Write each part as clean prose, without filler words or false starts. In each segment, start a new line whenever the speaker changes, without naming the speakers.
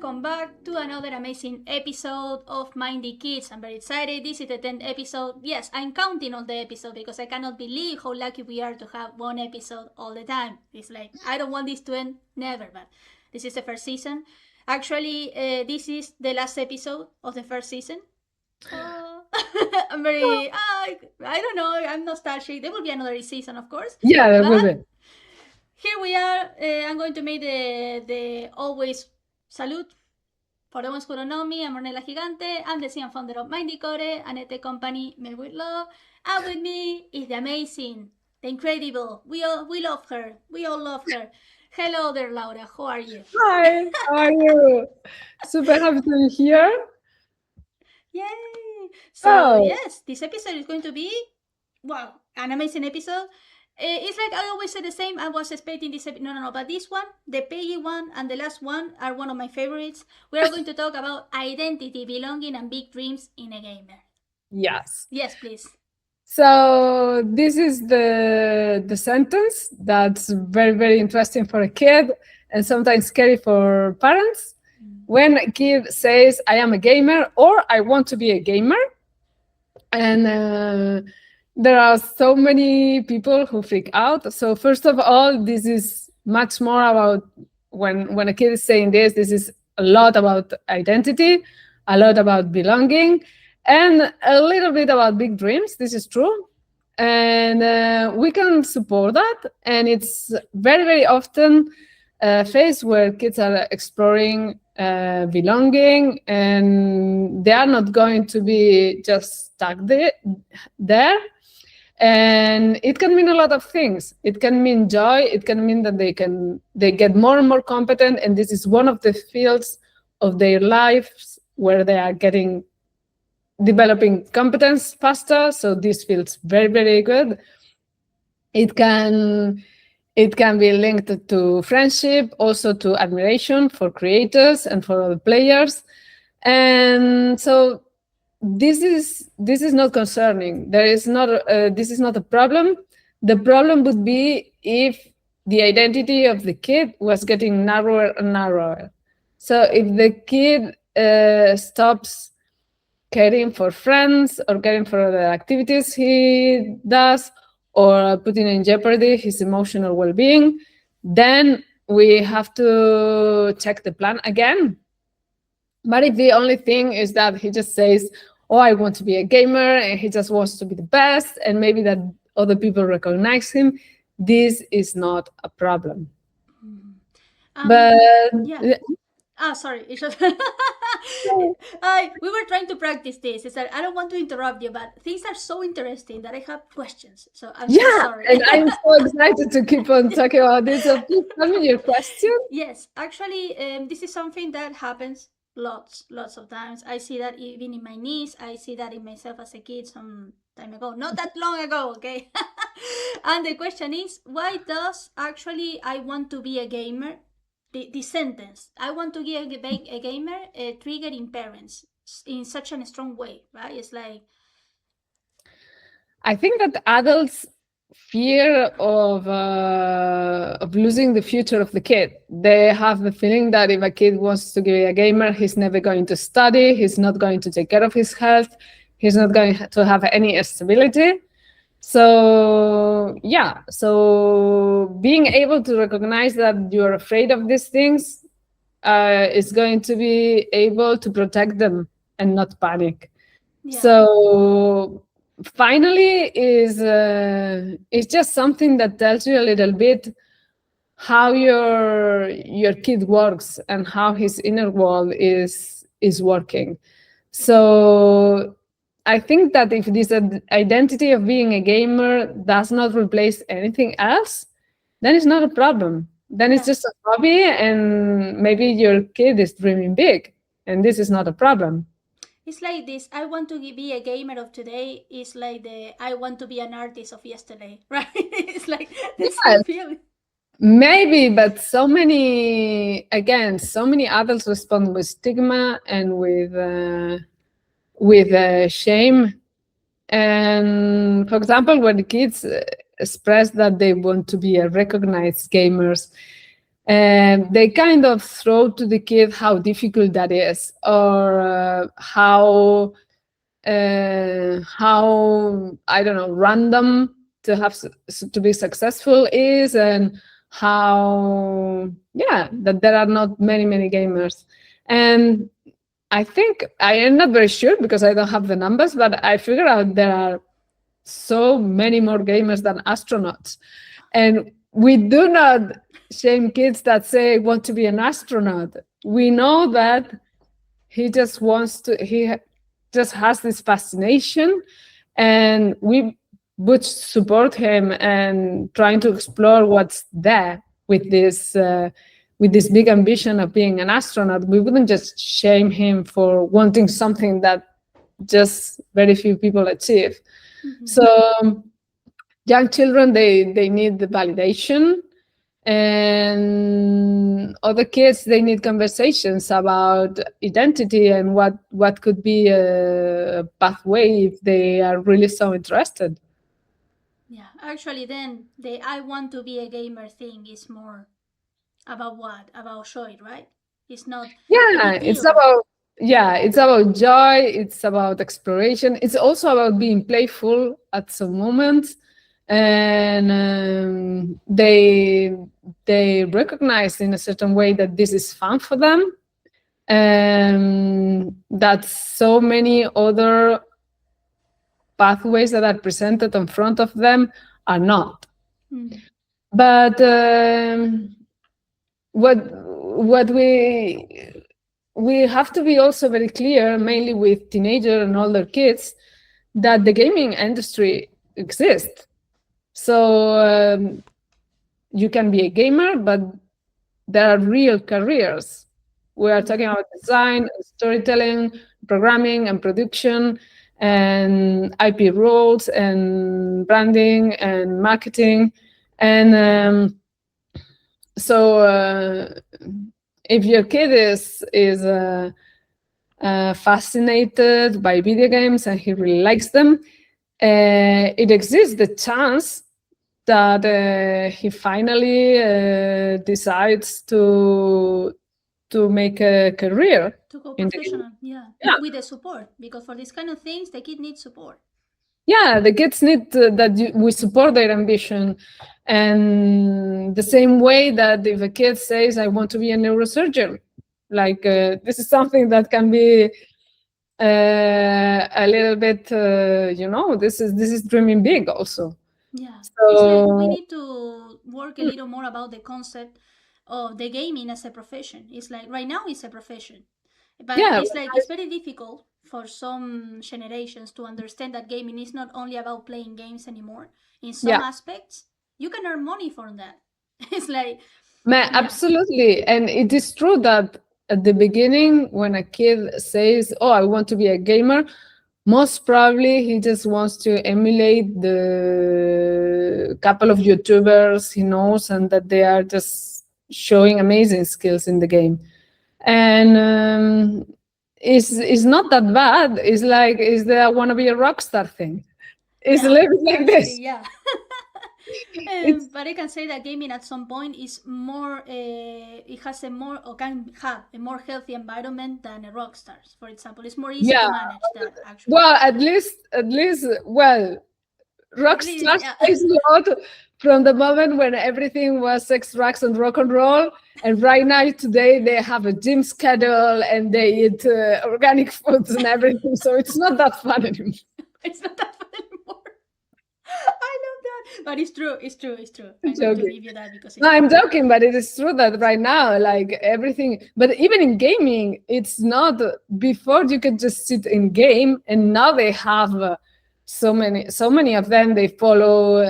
welcome back to another amazing episode of Mindy Kids. I'm very excited. This is the 10th episode. Yes, I'm counting all the episodes because I cannot believe how lucky we are to have one episode all the time. It's like, I don't want this to end, never, but this is the first season. Actually, this is the last episode of the first season. I'm very, I don't know, I'm nostalgic. There will be another season, of course.
Yeah, there will be.
Here we are. I'm going to make the always salute. For the ones who don't know me, I'm Ornella Gigante. I'm the CEO and founder of Mindycore, and at the company made with love. And with me is the amazing, the incredible. We love her. We all love her. Hello there, Laura. How are you?
Hi, how are you? Super happy to be here.
Yay! So yes, this episode is going to be, wow, an amazing episode. It's like I always say the same. I was expecting this episode. No. But this one, the Peggy one, and the last one are one of my favorites. We are going to talk about identity, belonging, and big dreams in a gamer.
Yes.
Yes, please.
So this is the sentence that's very, very interesting for a kid and sometimes scary for parents. When a kid says, I am a gamer or I want to be a gamer. And there are so many people who freak out. So first of all, this is much more about when a kid is saying this is a lot about identity, a lot about belonging, and a little bit about big dreams. This is true. And we can support that. And it's very, very often a phase where kids are exploring belonging, and they are not going to be just stuck there. And it can mean a lot of things. It can mean joy. It can mean that they get more and more competent, and this is one of the fields of their lives where they are developing competence faster. So this feels very, very good. It can be linked to friendship, also to admiration for creators and for other players. And so this is not concerning. This is not a problem. The problem would be if the identity of the kid was getting narrower and narrower. So if the kid stops caring for friends or caring for other activities he does, or putting in jeopardy his emotional well-being, then we have to check the plan again. But if the only thing is that he just says, oh, I want to be a gamer, and he just wants to be the best, and maybe that other people recognize him, this is not a problem. But
yeah. Sorry. It's just we were trying to practice this. It's like I don't want to interrupt you, but things are so interesting that I have questions. So I'm so sorry.
And I'm so excited to keep on talking about this. So please tell me your question.
Yes, actually, this is something that happens lots of times. I see that even in my niece. I see that in myself as a kid some time ago, not that long ago, okay? And the question is, why does actually I want to be a gamer? The sentence, I want to be a gamer, trigger in parents in such a strong way, right? It's like,
I think that adults fear of losing the future of the kid. They have the feeling that if a kid wants to be a gamer, he's never going to study, he's not going to take care of his health, he's not going to have any stability. So being able to recognize that you're afraid of these things is going to be able to protect them and not panic. Yeah. So finally is just something that tells you a little bit how your kid works and how his inner world is working. So I think that if this identity of being a gamer does not replace anything else, then it's not a problem. Then it's just a hobby, and maybe your kid is dreaming big, and this is not a problem.
It's like this, I want to be a gamer of today is like I want to be an artist of yesterday, right? It's like the same feeling.
Maybe, but so many adults respond with stigma and with shame. And for example, when the kids express that they want to be a recognized gamers, and they kind of throw to the kid how difficult that is, or how I don't know, random to be successful is, and how that there are not many gamers. And I think I am not very sure because I don't have the numbers, but I figure out there are so many more gamers than astronauts. And we do not shame kids that say want to be an astronaut. We know that he just just has this fascination, and we would support him and trying to explore what's there with this big ambition of being an astronaut. We wouldn't just shame him for wanting something that just very few people achieve.
Mm-hmm.
So young children, they need the validation, and other kids, they need conversations about identity and what could be a pathway if they are really so interested.
Yeah, actually, then the I want to be a gamer thing is more about what? About joy, right? It's not a big
It's
deal.
about joy, it's about exploration, it's also about being playful at some moments, and they recognize in a certain way that this is fun for them, and that so many other pathways that are presented in front of them are not. But what we have to be also very clear, mainly with teenager and older kids, that the gaming industry exists. So you can be a gamer, but there are real careers. We are talking about design, storytelling, programming, and production, and IP roles, and branding, and marketing. And so if your kid is fascinated by video games and he really likes them, it exists the chance that he finally decides to make a career.
To go professional, yeah. With the support, because for these kind of things, the kid needs support.
Yeah, the kids need we support their ambition. And the same way that if a kid says, I want to be a neurosurgeon, like this is something that can be a little bit, this is dreaming big also.
Yeah,
So,
it's like we need to work a little more about the concept of the gaming as a profession. It's like right now it's a profession, but it's like it's very difficult for some generations to understand that gaming is not only about playing games anymore. In some aspects, you can earn money from that. It's like
absolutely. And it is true that at the beginning, when a kid says, oh, I want to be a gamer, most probably he just wants to emulate the couple of YouTubers he knows and that they are just showing amazing skills in the game. And it's not that bad. It's like, is there I want to be a rock star thing? It's a little bit like this.
Yeah. But I can say that gaming at some point is more, it has a more, or can have a more healthy environment than a rock stars, for example. It's more easy to manage that, actually.
Well, at least, rock stars takes a lot from the moment when everything was sex, drugs, and rock and roll. And right now, today, they have a gym schedule and they eat organic foods and everything. So it's not that fun anymore.
It's not that fun anymore. I love that, but it's true. I'm going to give you that because
I'm joking, but it is true that right now, like everything, but even in gaming, it's not. Before you could just sit in game, and now they have so many of them. They follow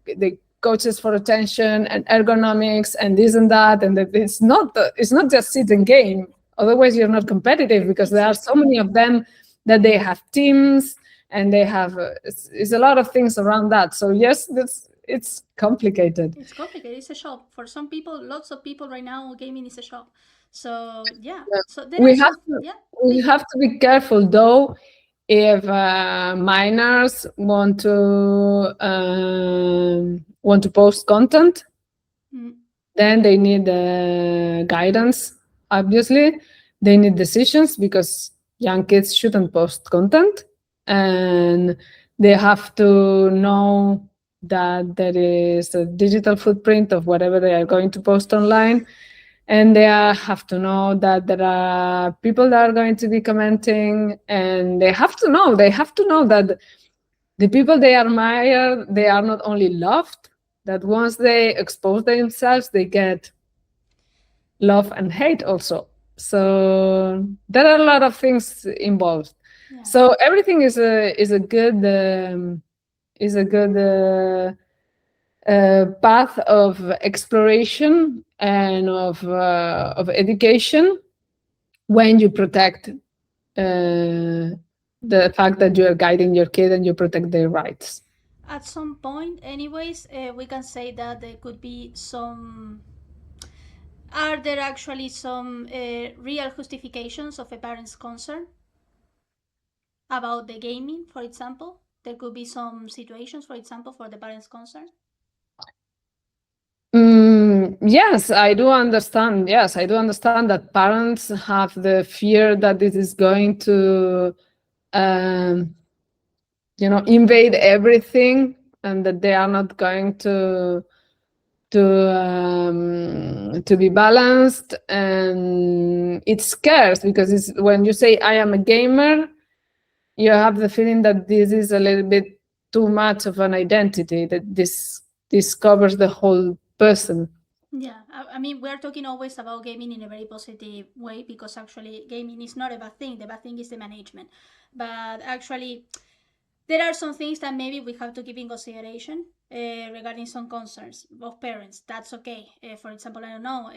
the coaches for attention and ergonomics and this and that, and it's not just sit in game. Otherwise, you're not competitive because there are so many of them that they have teams. And they have it's a lot of things around that. So yes, it's complicated.
It's complicated. It's a shop for some people. Lots of people right now, gaming is a shop. So yeah. So
we have to be careful though. If minors want to post content, Then they need guidance, obviously. They need decisions because young kids shouldn't post content. And they have to know that there is a digital footprint of whatever they are going to post online. And they have to know that there are people that are going to be commenting. And they have to know that the people they admire, they are not only loved, that once they expose themselves, they get love and hate also. So there are a lot of things involved.
Yeah.
So everything is a good path of exploration and of education when you protect the fact that you are guiding your kid and you protect their rights.
At some point, anyways, we can say that there could be some. Are there actually some real justifications of a parent's concern about the gaming, for example? There could be some situations, for example, for the parent's concern.
Yes, I do understand. Yes, I do understand that parents have the fear that this is going to, um, invade everything, and that they are not going to be balanced. And it scares because it's when you say I am a gamer, you have the feeling that this is a little bit too much of an identity, that this covers the whole person.
Yeah, I mean, we're talking always about gaming in a very positive way because actually gaming is not a bad thing. The bad thing is the management. But actually, there are some things that maybe we have to keep in consideration regarding some concerns of parents. That's okay. For example, I don't know,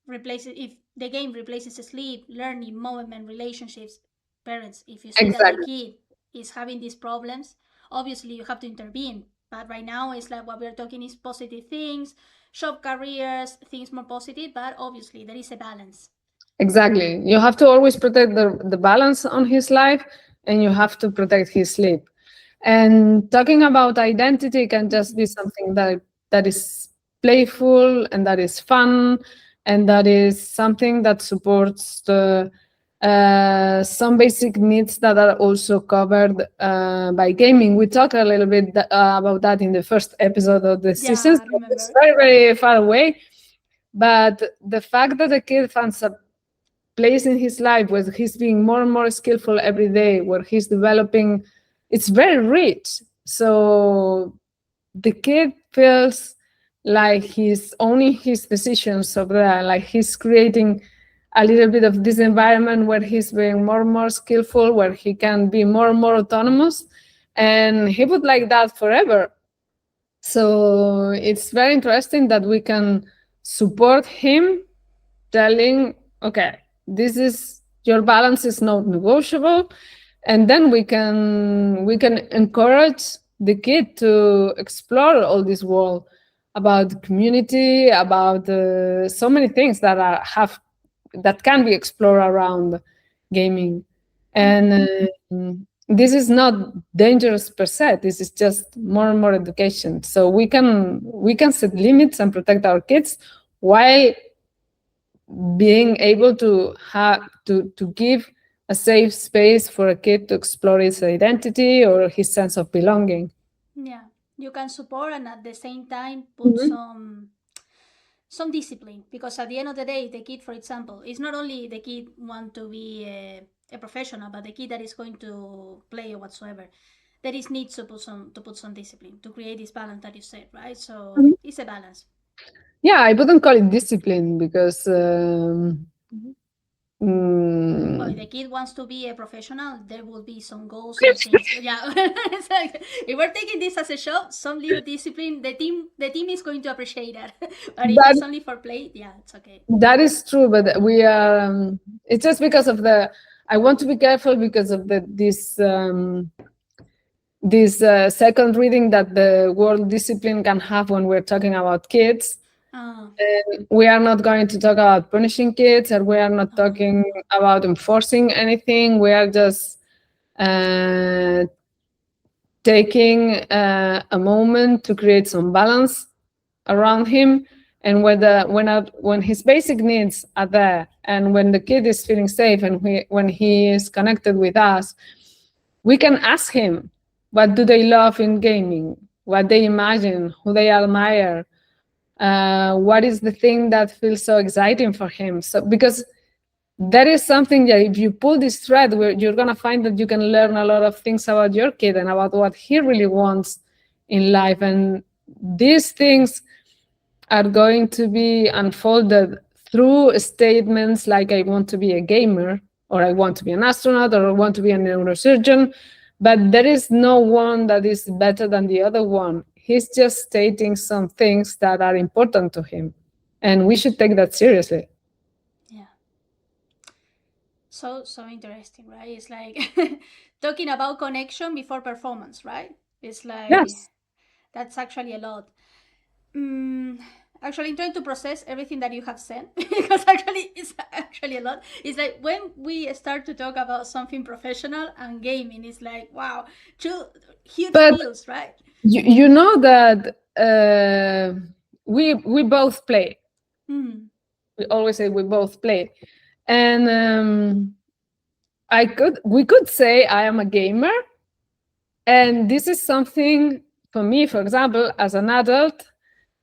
replace if the game replaces sleep, learning, movement, relationships. Parents, if you see that the
Exactly.
kid is having these problems, obviously you have to intervene. But right now, it's like what we're talking is positive things, job careers, things more positive. But obviously, there is a balance.
Exactly. You have to always protect the balance on his life, and you have to protect his sleep. And talking about identity can just be something that is playful and that is fun, and that is something that supports some basic needs that are also covered by gaming. We talked a little bit about that in the first episode of the season.
Yeah,
So
I
it's
remember.
very, very far away. But the fact that the kid finds a place in his life where he's being more and more skillful every day, where he's developing, it's very rich. So the kid feels like he's owning his decisions of that, like he's creating a little bit of this environment where he's being more and more skillful, where he can be more and more autonomous, and he would like that forever. So it's very interesting that we can support him, telling, okay, this is your balance is not negotiable, and then we can encourage the kid to explore all this world about community, about so many things that can be explored around gaming. And this is not dangerous per se. This is just more and more education. So we can set limits and protect our kids while being able to have to give a safe space for a kid to explore his identity or his sense of belonging.
Yeah, you can support and at the same time put
Mhm.
some discipline because at the end of the day, the kid, for example, is not only the kid want to be a professional, but the kid that is going to play or whatsoever. There is need to put some discipline to create this balance that you said, right? So
Mhm.
it's a balance.
Yeah, I wouldn't call it discipline because
Well, if
mm,
the kid wants to be a professional, there will be some goals, some things. Yeah, it's like, if we're taking this as a show, some little discipline, the team is going to appreciate that. But if
that
it's only for play, yeah, it's okay.
that is true, but we are. It's just because of the. I want to be careful because of this second reading that the word discipline can have when we're talking about kids.
Uh,
We are not going to talk about punishing kids, and we are not talking about enforcing anything. We are just uh, taking a moment to create some balance around him And when his basic needs are there, and when the kid is feeling safe, and when he is connected with us, we can ask him, what do they love in gaming? What they imagine, who they admire, what is the thing that feels so exciting for him? So because that is something that if you pull this thread, where you're going to find that you can learn a lot of things about your kid and about what he really wants in life. And these things are going to be unfolded through statements like, I want to be a gamer, or I want to be an astronaut, or I want to be a neurosurgeon. But there is no one that is better than the other one. He's just stating some things that are important to him. And we should take that seriously.
Yeah. So interesting, right? It's like talking about connection before performance, right? It's like,
yes,
that's actually a lot. Actually, I'm trying to process everything that you have said because actually it's actually a lot. It's like when we start to talk about something professional and gaming, it's like, wow, two huge fields, right?
You know that we both play. We always say we both play, and we could say I am a gamer, and this is something for me. For example, as an adult,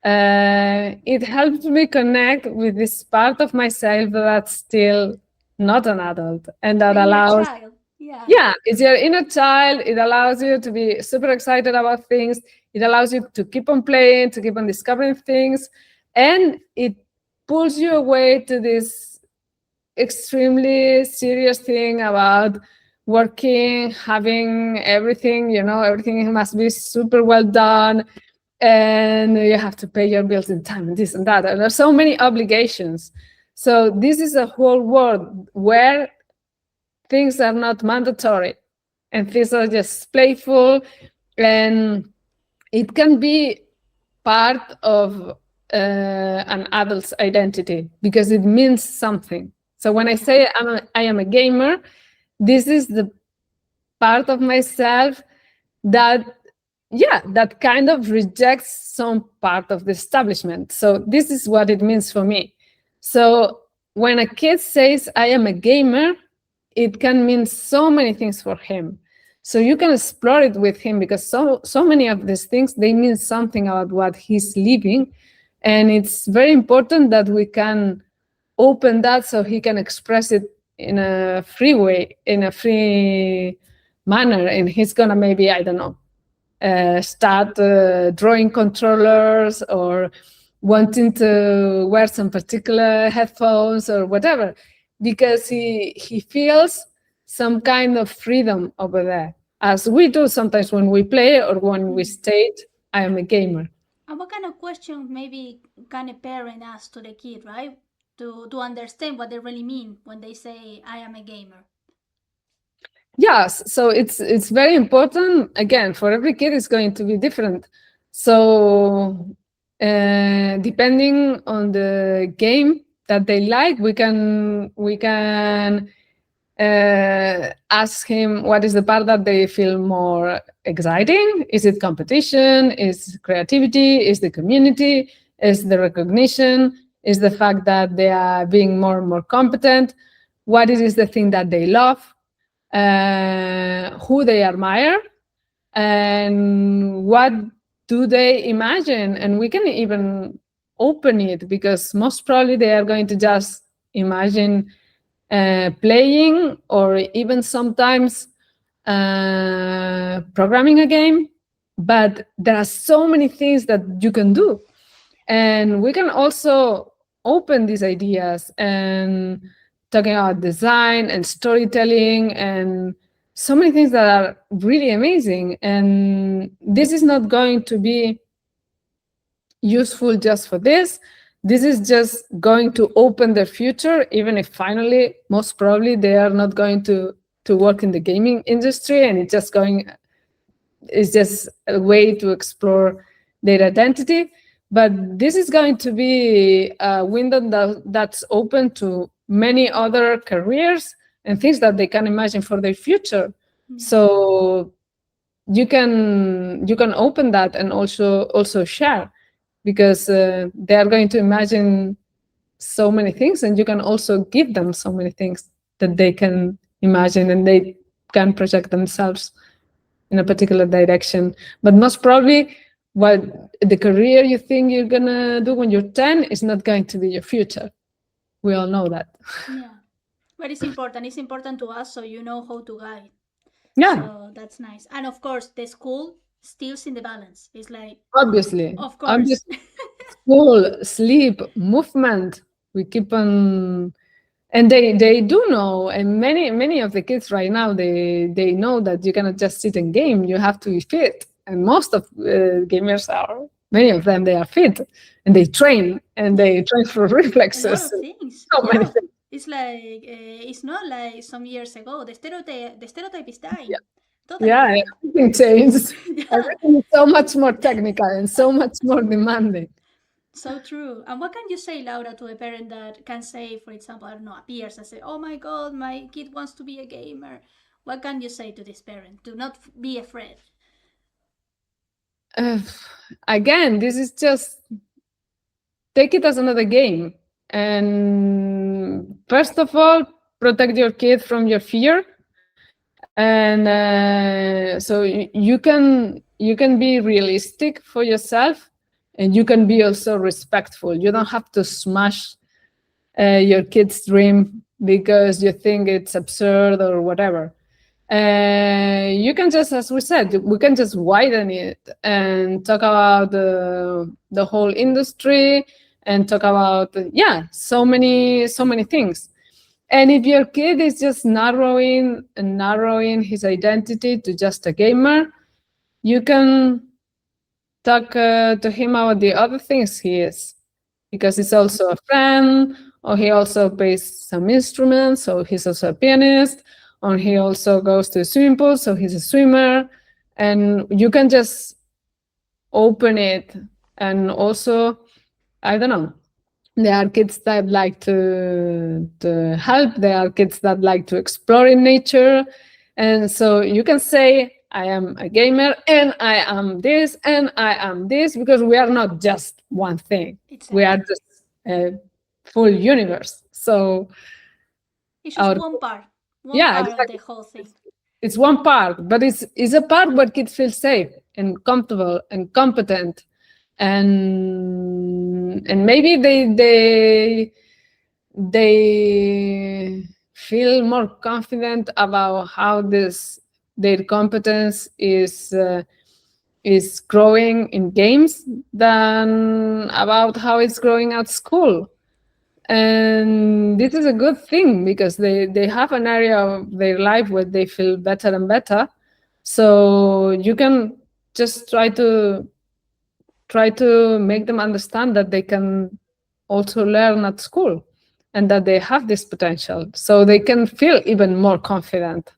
it helped me connect with this part of myself that's still not an adult, and that allows. Yeah, it's your inner child. It allows you to be super excited about things. It allows you to keep on playing, to keep on discovering things. And it pulls you away to this extremely serious thing about working, having everything, everything must be super well done. And you have to pay your bills in time and this and that. And there's so many obligations. So this is a whole world where things are not mandatory and things are just playful, and it can be part of an adult's identity because it means something. So when I say I am a gamer, this is the part of myself that kind of rejects some part of the establishment. So this is what it means for me. So when a kid says I am a gamer, it can mean so many things for him. So you can explore it with him because so many of these things, they mean something about what he's living. And it's very important that we can open that so he can express it in a free way, in a free manner. And he's gonna maybe, I don't know, start drawing controllers or wanting to wear some particular headphones or whatever, because he feels some kind of freedom over there, as we do sometimes when we play or when we state, I am a gamer.
And what kind of question maybe can a parent ask to the kid, right? To understand what they really mean when they say, I am a gamer.
Yes, so it's very important. Again, for every kid, it's going to be different. So depending on the game that they like, we can ask him what is the part that they feel more exciting. Is it competition? Is creativity? Is the community? Is the recognition? Is the fact that they are being more and more competent? What is the thing that they love? Who they admire? And what do they imagine? And we can even open it, because most probably they are going to just imagine playing, or even sometimes programming a game. But there are so many things that you can do, and we can also open these ideas and talking about design and storytelling and so many things that are really amazing. And this is not going to be useful just for this. This is just going to open their future, even if finally, most probably, they are not going to work in the gaming industry, and it's just a way to explore their identity. But this is going to be a window that's open to many other careers and things that they can imagine for their future. So you can open that and also share. because they are going to imagine so many things, and you can also give them so many things that they can imagine, and they can project themselves in a particular direction. But most probably, what the career you think you're gonna do when you're 10 is not going to be your future. We all know that.
Yeah. But it's important. It's important to us so you know how to guide.
Yeah,
So that's nice. And of course, the school steals in the balance. It's like,
obviously.
of course.
Obviously, school, sleep, movement. We keep on, and they do know, and many of the kids right now, they know that you cannot just sit and game. You have to be fit, and most of gamers are. Many of them they are fit, and they train, and they train for
A lot
reflexes.
of things.
So many
Yeah.
things.
It's like, it's not like some years ago. The stereotype is dying. Totally
Yeah,
dying.
everything changed.
Yeah.
Everything is so much more technical and so much more demanding.
So true. And what can you say, Laura, to a parent that can say, for example, I don't know, appears and say, "Oh my God, my kid wants to be a gamer." What can you say to this parent? Do not be afraid.
Uh, Again, this is just take it as another game. And first of all, protect your kid from your fear. And so you can be realistic for yourself, and you can be also respectful. You don't have to smash your kid's dream because you think it's absurd or whatever. You can just, as we said, we can just widen it and talk about the whole industry and talk about so many things. And if your kid is just narrowing his identity to just a gamer, you can talk to him about the other things he is, because he's also a friend, or he also plays some instruments, so he's also a pianist, or he also goes to the swimming pool, so he's a swimmer. And you can just open it. And also, I don't know, there are kids that like to help. There are kids that like to explore in nature. And so you can say, I am a gamer and I am this and I am this, because we are not just one thing.
Exactly.
We are just a full universe. So
It's just
our
one part
yeah,
of the
exactly.
whole thing.
It's one part, but it's a part where kids feel safe and comfortable and competent, and maybe they feel more confident about how their competence is growing in games than about how it's growing at school. And this is a good thing, because they have an area of their life where they feel better and better. So you can just try to make them understand that they can also learn at school, and that they have this potential, so they can feel even more confident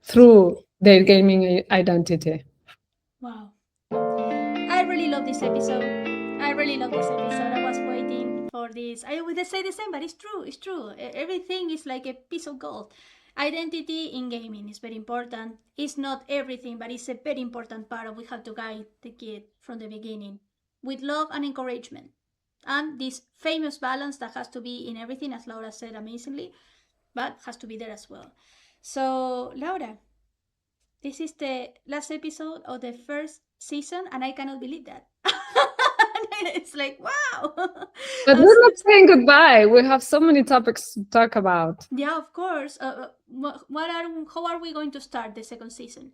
through their gaming identity.
Wow. I really love this episode. I really love this episode. I was waiting for this. I would say the same, but it's true. It's true. Everything is like a piece of gold. Identity in gaming is very important. It's not everything, but it's a very important part of we have to guide the kid from the beginning with love and encouragement. And this famous balance that has to be in everything, as Laura said amazingly, but has to be there as well. So, Laura, this is the last episode of the first season, and I cannot believe that. It's like, wow.
But
I'm
we're
so
not saying goodbye. We have so many topics to talk about.
Yeah, of course. How are we going to start the second season?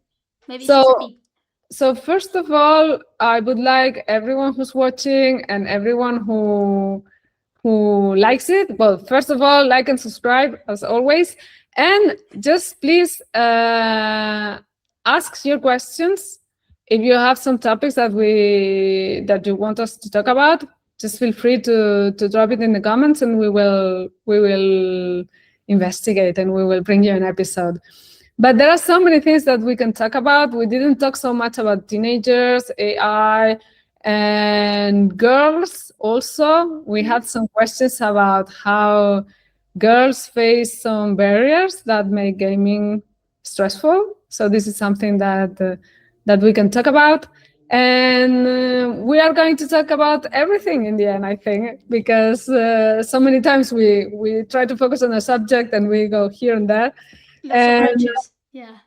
Maybe
So
season B.
So first of all, I would like everyone who's watching and everyone who likes it. Well, first of all, like and subscribe as always, and just please ask your questions. If you have some topics that you want us to talk about, just feel free to drop it in the comments, and we will investigate and we will bring you an episode. But there are so many things that we can talk about. We didn't talk so much about teenagers, AI, and girls also. We had some questions about how girls face some barriers that make gaming stressful. So this is something that we can talk about. And we are going to talk about everything in the end, I think, because so many times we try to focus on a subject and we go here and there.
Lots of branches. Yeah.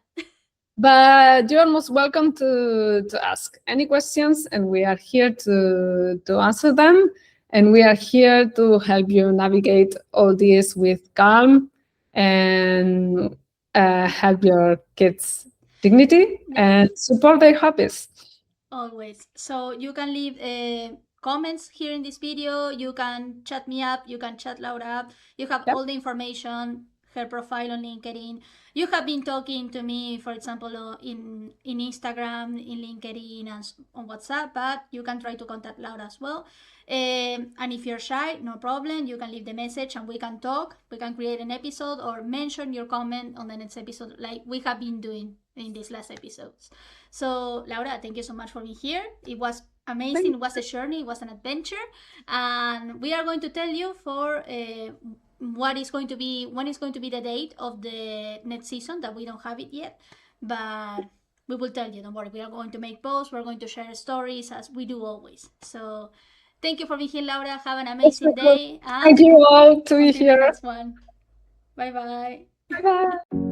But you're most welcome to ask any questions, and we are here to answer them. And we are here to help you navigate all this with calm and help your kids' dignity and support their hobbies.
Always. So you can leave comments here in this video. You can chat me up. You can chat Laura up. You have all the information, her profile on LinkedIn. You have been talking to me, for example, in Instagram, in LinkedIn, and on WhatsApp, but you can try to contact Laura as well. And if you're shy, no problem. You can leave the message and we can talk. We can create an episode or mention your comment on the next episode, like we have been doing in these last episodes. So, Laura, thank you so much for being here. It was amazing. It was a journey. It was an adventure. And we are going to tell you for when is going to be the date of the next season, that we don't have it yet. But we will tell you, don't worry. We are going to make posts. We're going to share stories as we do always. So, thank you for being here, Laura. Have an amazing day.
Thank you all to be here.
The next one. Bye-bye.
Bye-bye.